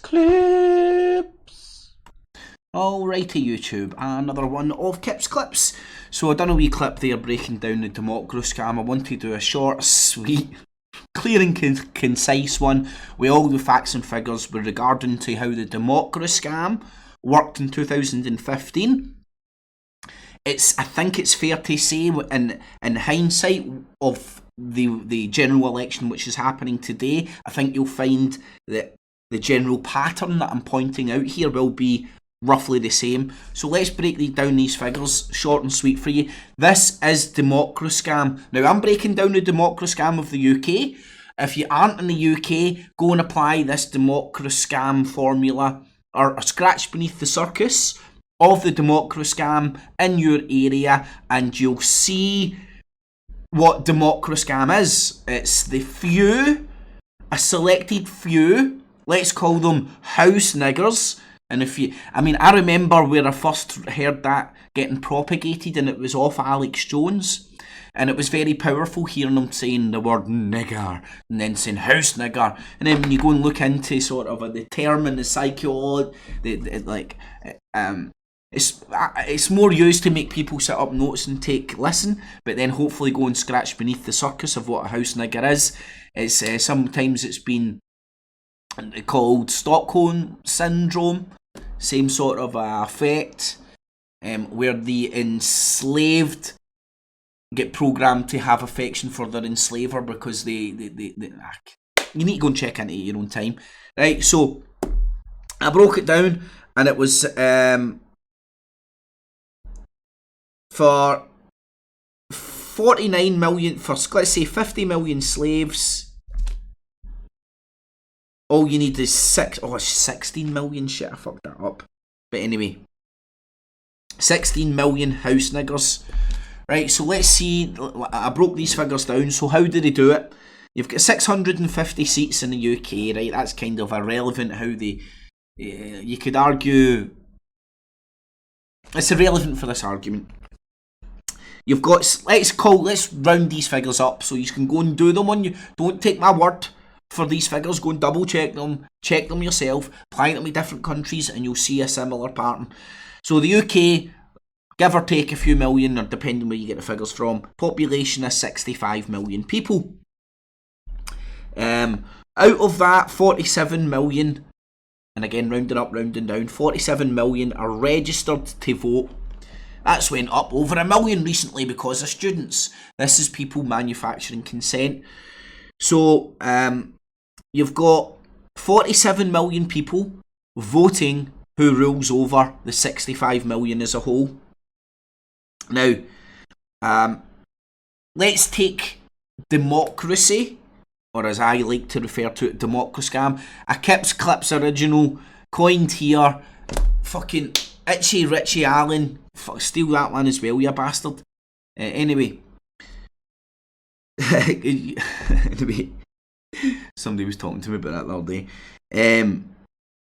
Clips. Alrighty YouTube, another one of Kips Clips. So I done a wee clip there breaking down the DEMOCRA-SCAM. I want to do a short, sweet, clear and concise one with all the facts and figures with regarding to how the DEMOCRA-SCAM worked in 2015. I think it's fair to say in hindsight of the general election which is happening today, I think you'll find that the general pattern that I'm pointing out here will be roughly the same. So let's break down these figures, short and sweet for you. This is DEMOCRA-SCAM. Now I'm breaking down the DEMOCRA-SCAM of the UK. If you aren't in the UK, go and apply this DEMOCRA-SCAM formula or scratch beneath the circus of the DEMOCRA-SCAM in your area and you'll see what DEMOCRA-SCAM is. It's the few, a selected few, let's call them house niggers. And I remember where I first heard that getting propagated and it was off Alex Jones. And it was very powerful hearing them saying the word nigger and then saying house nigger. And then when you go and look into sort of the term and the psychology, it's more used to make people sit up notes and listen, but then hopefully go and scratch beneath the surface of what a house nigger is. It's sometimes it's been called Stockholm Syndrome, same sort of effect, where the enslaved get programmed to have affection for their enslaver because you need to go and check into it your own time. Right, so I broke it down and it was for 49 million, for let's say 50 million slaves. All you need is 16 million, shit, I fucked that up. But anyway, 16 million house niggers. Right, so let's see, I broke these figures down. So how did they do it? You've got 650 seats in the UK, right? That's kind of irrelevant how they, you could argue, it's irrelevant for this argument. You've got, let's round these figures up so you can go and do them on you. Don't take my word for these figures, go and double check them yourself, apply them in different countries and you'll see a similar pattern. So the UK, give or take a few million, or depending where you get the figures from, population is 65 million people. Out of that, 47 million, and again rounding up, rounding down, 47 million are registered to vote. That's went up over 1 million recently because of students. This is people manufacturing consent. So you've got 47 million people voting who rules over the 65 million as a whole. Now, let's take democracy, or as I like to refer to it, DEMOCRA-SCAM. A Kips Clips original, coined here. Fucking Itchy Richie Allen. Steal that one as well, you bastard. Anyway, somebody was talking to me about that the other day.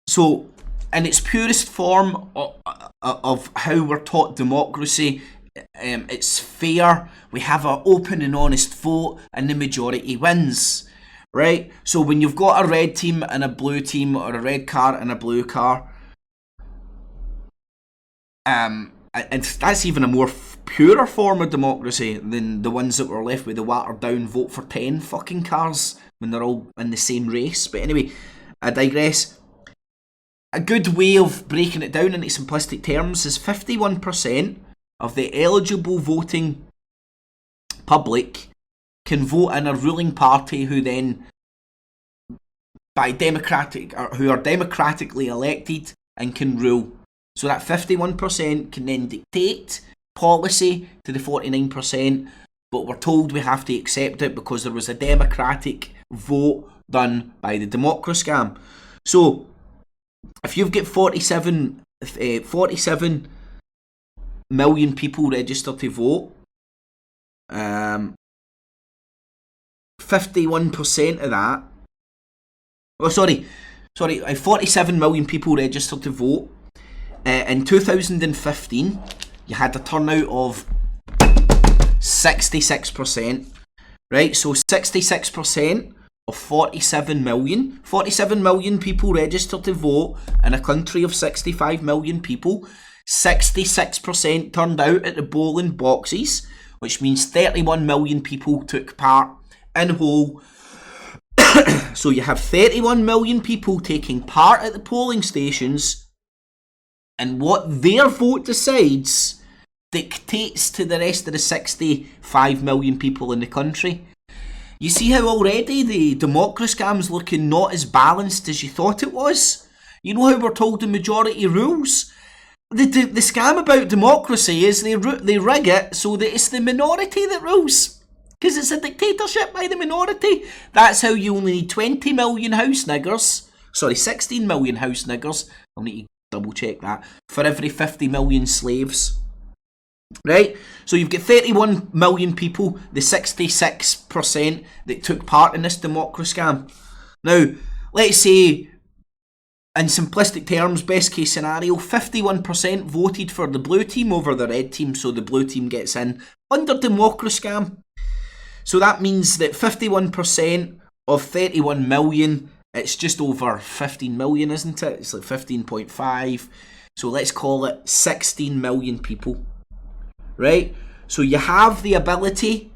So, in its purest form of how we're taught democracy, it's fair. We have an open and honest vote, and the majority wins. Right? So when you've got a red team and a blue team, or a red car and a blue car, and that's even a more purer form of democracy than the ones that were left with the watered down vote for 10 fucking cars when they're all in the same race. But anyway, I digress. A good way of breaking it down into simplistic terms is 51% of the eligible voting public can vote in a ruling party who then, who are democratically elected and can rule. So that 51% can then dictate policy to the 49%, but we're told we have to accept it because there was a democratic vote done by the DEMOCRA-SCAM. So if you've got 47 million people registered to vote, 51% of that, 47 million people registered to vote. In 2015, you had a turnout of 66%, right? So 66% of 47 million. 47 million people registered to vote in a country of 65 million people. 66% turned out at the polling boxes, which means 31 million people took part in whole. So you have 31 million people taking part at the polling stations, and what their vote decides dictates to the rest of the 65 million people in the country. You see how already the DEMOCRA-SCAM's looking not as balanced as you thought it was? You know how we're told the majority rules? The scam about democracy is they rig it so that it's the minority that rules. Because it's a dictatorship by the minority. That's how you only need 20 million house niggers. Sorry, 16 million house niggers. I'll need to double check that. For every 50 million slaves. Right? So you've got 31 million people, the 66% that took part in this DEMOCRA-SCAM. Now, let's say, in simplistic terms, best case scenario, 51% voted for the blue team over the red team, so the blue team gets in under DEMOCRA-SCAM. So that means that 51% of 31 million, it's just over 15 million, isn't it? It's like 15.5. So let's call it 16 million people. Right? So you have the ability,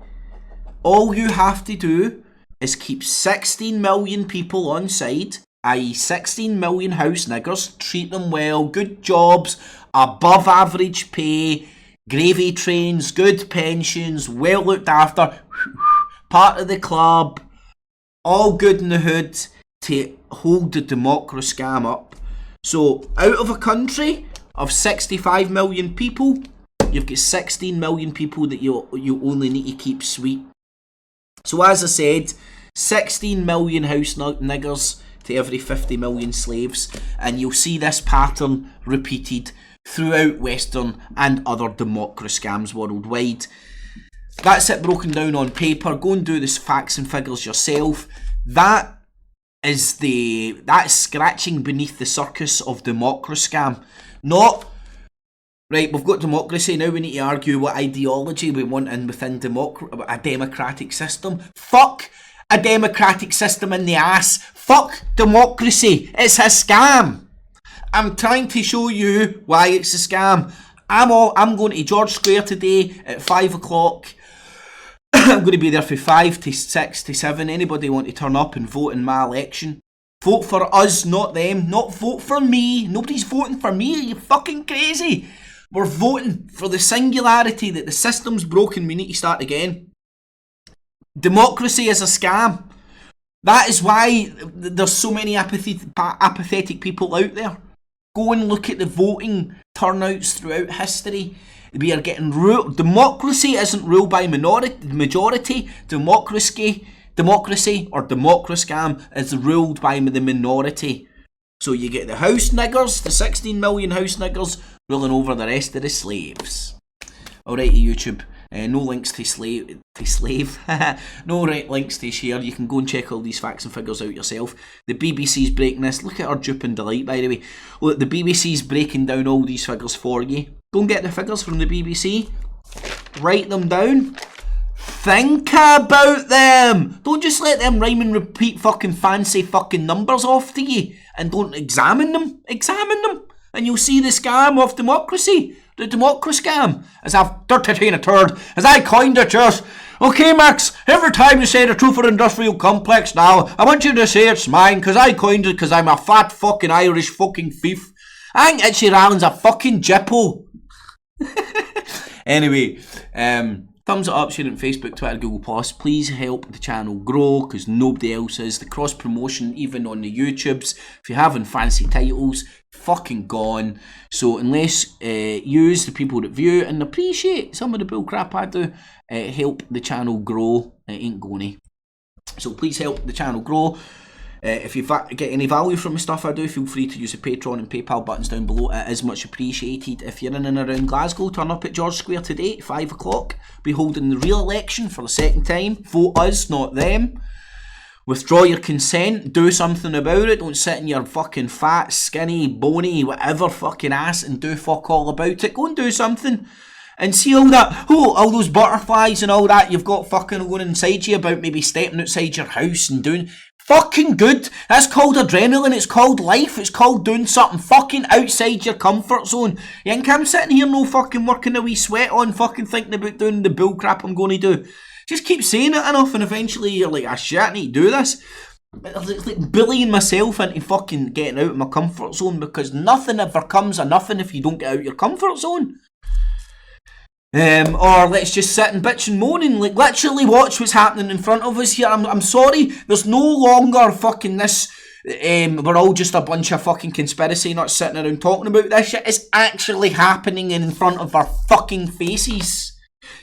all you have to do is keep 16 million people on side, i.e. 16 million house niggers, treat them well, good jobs, above average pay, gravy trains, good pensions, well looked after, part of the club, all good in the hood to hold the DEMOCRA-SCAM up. So out of a country of 65 million people, you've got 16 million people that you only need to keep sweet. So as I said, 16 million house niggers to every 50 million slaves, and you'll see this pattern repeated throughout Western and other DEMOCRA-SCAMs worldwide. That's it broken down on paper. Go and do the facts and figures yourself. That's scratching beneath the surface of DEMOCRA-SCAM. Not, right, we've got democracy, now we need to argue what ideology we want within a democratic system. Fuck a democratic system in the ass. Fuck democracy. It's a scam. I'm trying to show you why it's a scam. I'm going to George Square today at 5 o'clock. I'm going to be there from 5 to 6 to 7. Anybody want to turn up and vote in my election? Vote for us, not them. Not vote for me. Nobody's voting for me. Are you fucking crazy? We're voting for the singularity that the system's broken. We need to start again. Democracy is a scam. That is why there's so many apathetic people out there. Go and look at the voting turnouts throughout history. We are getting ruled. Democracy isn't ruled by majority. Democracy or DEMOCRA-SCAM is ruled by the minority. So you get the house niggers, the 16 million house niggers, ruling over the rest of the slaves. Alright, YouTube. No links to slave. No links to share. You can go and check all these facts and figures out yourself. The BBC's breaking this. Look at our dupe and delight, by the way. Look, the BBC's breaking down all these figures for you. Go and get the figures from the BBC. Write them down. Think about them. Don't just let them rhyme and repeat fucking fancy fucking numbers off to you and don't examine them. Examine them. And you'll see the scam of democracy. The DEMOCRA-SCAM. As I've dirty a turd. As I coined it just. Okay, Max, every time you say the truth for industrial complex now, I want you to say it's mine, because I coined it, because I'm a fat fucking Irish fucking thief. I think Itchy Rallen's a fucking jippo. Anyway, thumbs it up, share it on Facebook, Twitter, Google+. Please help the channel grow, because nobody else is. The cross promotion, even on the YouTubes, if you're having fancy titles, fucking gone. So unless yous, the people that view and appreciate some of the bullcrap I do, help the channel grow, it ain't gonna. So please help the channel grow. If you get any value from the stuff I do, feel free to use the Patreon and PayPal buttons down below. It is much appreciated. If you're in and around Glasgow, turn up at George Square today at 5 o'clock. Be holding the real election for the second time. Vote us, not them. Withdraw your consent. Do something about it. Don't sit in your fucking fat, skinny, bony, whatever fucking ass and do fuck all about it. Go and do something. And see all that, oh, all those butterflies and all that you've got fucking going inside you about maybe stepping outside your house and doing fucking good. That's called adrenaline, it's called life, it's called doing something fucking outside your comfort zone. You think I'm sitting here no fucking working a wee sweat on fucking thinking about doing the bull crap I'm going to do? Just keep saying it enough and eventually you're like, ah shit, I need to do this. It's like bullying myself into fucking getting out of my comfort zone because nothing ever comes of nothing if you don't get out of your comfort zone. Or let's just sit and bitch and moan and like literally watch what's happening in front of us here. I'm sorry, there's no longer fucking this, we're all just a bunch of fucking conspiracy nuts sitting around talking about this shit. It's actually happening in front of our fucking faces.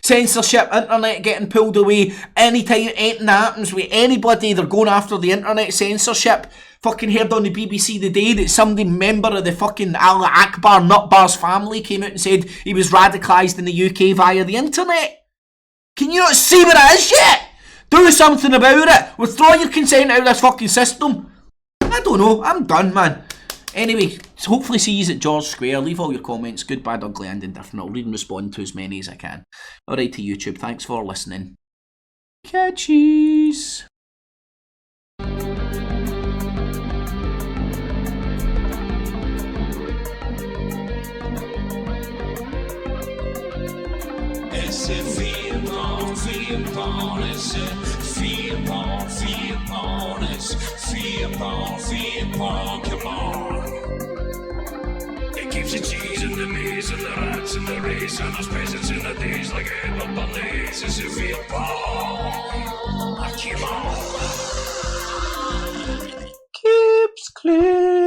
Censorship, internet getting pulled away, anytime anything happens with anybody, they're going after the internet. Censorship. Fucking heard on the BBC the day that somebody member of the fucking Allah Akbar Nutbar's family came out and said he was radicalised in the UK via the internet. Can you not see what it is yet? Do something about it. Withdraw your consent out of this fucking system. I don't know. I'm done, man. Anyway, hopefully see you at George Square. Leave all your comments, good, bad, ugly and indifferent. I'll read and respond to as many as I can. Alright to YouTube, thanks for listening. Catchies. It's a F.E.A.R, it's a F.E.A.R, it's F.E.A.R, come on. It keeps the cheese and the maze and the rats and the race and those peasants in the days like a head up on the ace. It's a F.E.A.R, come on. Keeps clear.